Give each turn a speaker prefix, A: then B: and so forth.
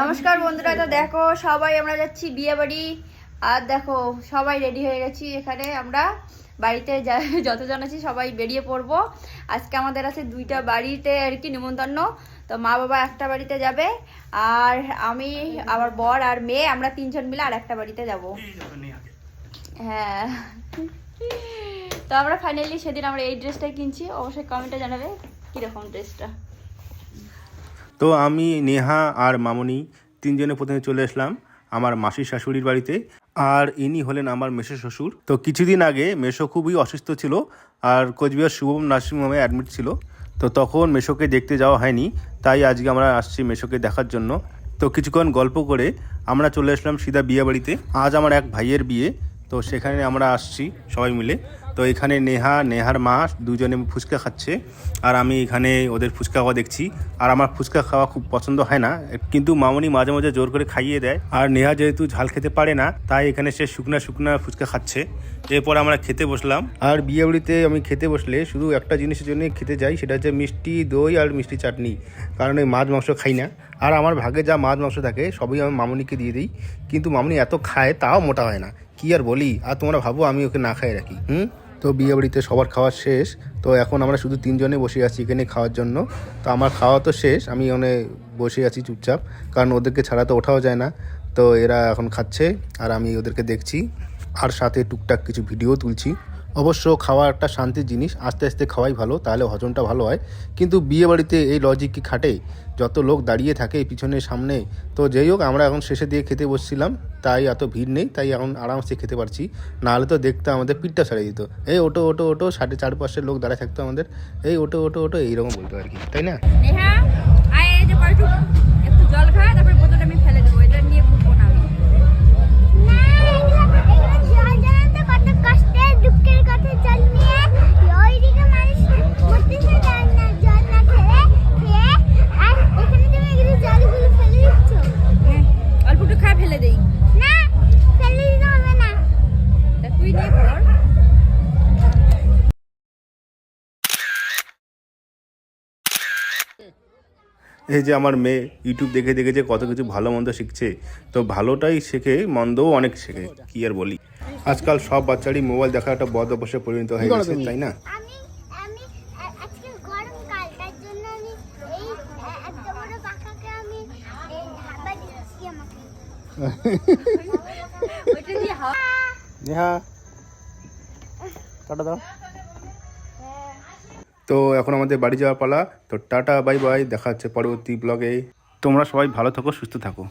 A: নমস্কার বন্ধুরা, তো দেখো সবাই আমরা যাচ্ছি বিয়ে বাড়ি। আর দেখো সবাই রেডি হয়ে গেছি। এখানে আমরা বাড়িতে যতজন আছি সবাই বেরিয়ে পড়বো। আজকে আমাদের আছে দুইটা বাড়িতে আর কি নিমন্ত্রণ। তো মা বাবা একটা বাড়িতে যাবে, আর আমি আমার বর আর মেয়ে আমরা তিনজন মিলে আর একটা বাড়িতে যাব। হ্যাঁ, তো আমরা ফাইনালি সেদিন আমরা এই ড্রেসটা কিনছি। অবশ্যই কমেন্টে জানাবে কীরকম ড্রেসটা।
B: তো আমি নেহা আর মামনি তিনজনে প্রথমে চলে আসলাম আমার মাসির শাশুড়ির বাড়িতে। আর ইনি হলেন আমার মেসো শ্বশুর। তো কিছুদিন আগে মেসো খুবই অসুস্থ ছিল আর কোচবিহার শুভম নার্সিংহোমে অ্যাডমিট ছিল। তো তখন মেসোকে দেখতে যাওয়া হয়নি, তাই আজকে আমরা আসছি মেসোকে দেখার জন্য। তো কিছুক্ষণ গল্প করে আমরা চলে আসলাম সিধা বিয়ে বাড়িতে। আজ আমার এক ভাইয়ের বিয়ে, তো সেখানে আমরা আসছি সবাই মিলে। তো এখানে নেহার মা দুজনে ফুচকা খাচ্ছে, আর আমি এখানে ওদের ফুচকা খাওয়া দেখছি। আর আমার ফুচকা খাওয়া খুব পছন্দ হয় না, কিন্তু মামনি মাঝে মাঝে জোর করে খাইয়ে দেয়। আর নেহা যেহেতু ঝাল খেতে পারে না, তাই এখানে সে শুকনা ফুচকা খাচ্ছে। এরপর আমরা খেতে বসলাম। আর বিয়ে বাড়িতে আমি খেতে বসলে শুধু একটা জিনিসের জন্য খেতে যাই, সেটা হচ্ছে মিষ্টি দই আর মিষ্টি চাটনি। কারণ ওই মাছ মাংস খাই না, আর আমার ভাগে যা মাছ মাংস থাকে সবই আমি মামনিকে দিয়ে দিই। কিন্তু মামনি এত খায়, তাও মোটা হয় না, কি আর বলি। আর তোমরা ভাবো আমি ওকে না খাই রাখি। তো বিয়ে বাড়িতে সবার খাওয়া শেষ। তো এখন আমরা শুধু তিনজনে বসে আছি এখানে খাওয়ার জন্য। তো আমার খাওয়া তো শেষ, আমি ওখানে বসে আছি চুপচাপ, কারণ ওদেরকে ছাড়া তো ওঠাও যায় না। তো এরা এখন খাচ্ছে আর আমি ওদেরকে দেখছি, আর সাথে টুকটাক কিছু ভিডিও তুলছি। অবশ্য খাওয়া একটা শান্তির জিনিস, আস্তে আস্তে খাওয়াই ভালো, তাহলে হজমটা ভালো হয়। কিন্তু বিয়ে বাড়িতে এই লজিক কি খাটে? যত লোক দাঁড়িয়ে থাকে পিছনে সামনে। তো যাই হোক, আমরা এখন শেষে দিয়ে খেতে বসছিলাম, তাই এত ভিড় নেই, তাই এখন আরামসে খেতে পারছি। নাহলে তো দেখতে আমাদের পিঠটা ছাড়িয়ে দিত, এই ওটো ওটো ওটো, চারপাশে লোক দাঁড়ায় থাকতো আমাদের, এই ওটো ওটো ওটো এইরকম বলতো আর কি, তাই না?
A: একটু জল খা, তারপর বোতলটা আমি ফেলে দেবো, এটা নিয়ে ভুগবো না আমি। অল্প একটু খা, ফেলে দেই না, ফেলে দিতে হবে না, তুই নিয়ে পড়।
B: এই যে আমার মেয়ে ইউটিউব দেখে দেখে যে কত কিছু ভালো মন্দ শিখছে। তো ভালোটাই শেখে, মন্দও অনেক শেখে, কি আর বলি। আজকাল সব বাচ্চারই মোবাইল দেখা একটা বদ অভ্যাসে পরিণত হয়ে গেছে, তাই না? টাটা দাও। তো এখন আমাদের বাড়ি যাওয়ার পালা। তো টাটা বাই বাই, দেখা হচ্ছে পরবর্তী ব্লগে। তোমরা সবাই ভালো থাকো, সুস্থ থাকো।